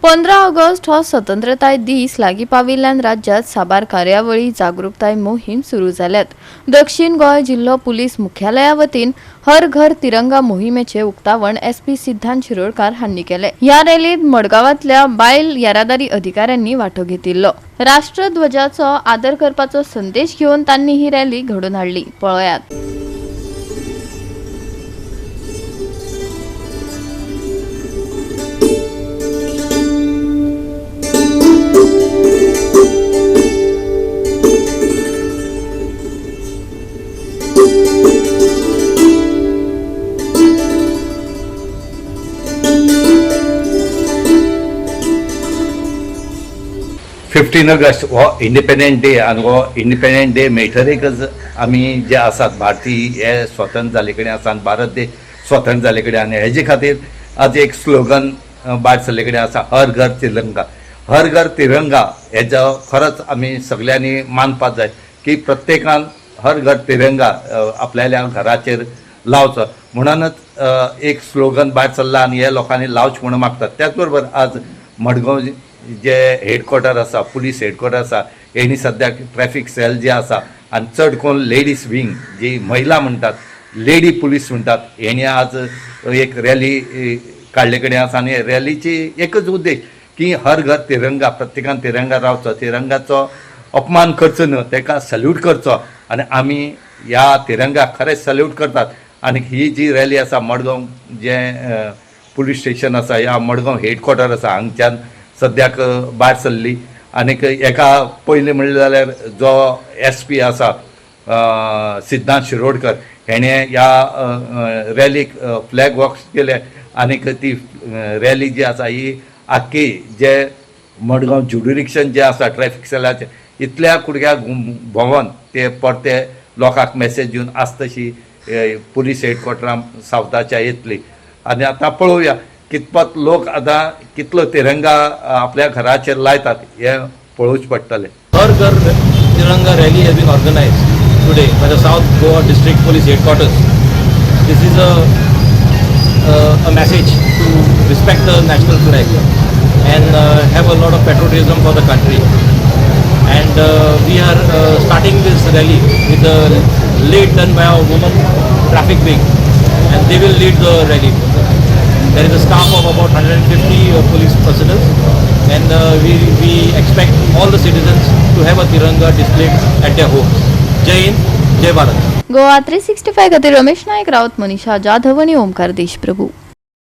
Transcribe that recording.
15 August हो स्वतंत्रताय दीस लागीं पाविल्ल्यान राज्यात साबार कार्यावळी जागृताय मोहीम सुरू जाल्यात। दक्षिण गोंय जिल्हो पुलीस मुख्यालया वतीन हर घर तिरंगा मोहिमेचे उक्तावण एसपी सिद्धांत शिरोडकार हांनी केले। ह्या रॅलीत मडगांवांतल्या बायल येरादारी अधिकाऱ्यांनी वांटो घेतिल्लो। राष्ट्रध्वजाचो आदर करपाचो संदेश घेवन तांणी ही रॅली घडोवन हाडली। पळयात। 15 ऑगस्ट हो इंडिपेंडंट डे आनी हो इंडिपेंडंट डे मेळटरीकच आमी जे आसात भारतीय हे स्वतंत्र जाले कडेन आसा आनी भारत देश स्वतंत्र जाले कडेन आनी हेजे खातीर आज एक स्लोगन भायर सरले कडेन आसा, हर घर तिरंगा। हर घर तिरंगा हेजो खरोच आमी सगळ्यांनी मानपाक जाय की प्रत्येकान हर घर तिरंगा आपल्या घराचेर लावचो म्हणूनच एक स्लोगन भायर सरला आनी हे लोकांनी लावचे म्हणून मागतात। त्याच बरोबर आज मडगांव जे हेडक्वॉर्टर आसा, पुलीस हेडक्वॉर्टर आसा, हेणी सद्याक ट्रॅफिक सेल जे आसा आनी चड करून लेडीज विंग जी महिला म्हणटात, लेडी पुलीस म्हणटात, हेणी आज एक रॅली काडले कडेन आसा आनी रॅलीची एकच उद्देश की हर घर तिरंगा, प्रत्येकान तिरंगा रावचो, तिरंगाचो अपमान करचो न्हय, ताका सल्यूट करचो आनी आमी ह्या तिरंगाक खरेंच सल्यूट करतात। आनी ही जी रॅली आसा मडगांव जे पुलीस स्टेशन आसा या मडगांव हेडक्वॉर्टर आसा हांगच्यान सद्याक भायर सरली। आनीक एका पयलीं म्हणलें जाल्यार जो एसपी आसा सिद्धांत शिरोडकर हेणे ह्या रॅलीक फ्लॅग वॉक्स केले आनीक ती रॅली जी आसा ही आख्खी जे मडगांव ज्युडिरिक्शन जे आसा ट्रॅफिक सेलाचे इतल्या कुडक्याक भोंवन ते परते लोकांक मॅसेज दिवन आस्त तशी पुलीस हेडक्वॉर्टरां सावथाच्या येतली। आनी आतां पळोवया कितपत लोक आतां कितलो तिरंगा आपल्या घराचेर लायतात हे पळोवचे पडटलें। हर घर तिरंगा rally has been organized today by the South Goa District Police Headquarters. This is a message to respect the national flag and have a lot of patriotism for the country. And we are starting this rally with the lead done by our women traffic wing, and they will lead the rally. There is a staff of about 150 police personnel, and we expect all the citizens to have a Tiranga displayed at their homes. Jai Hind, Jai Bharat. Goa 365 खातीर रमेश नायक, रावत मनीषा जाधव आणि ओमकार देशप्रभू।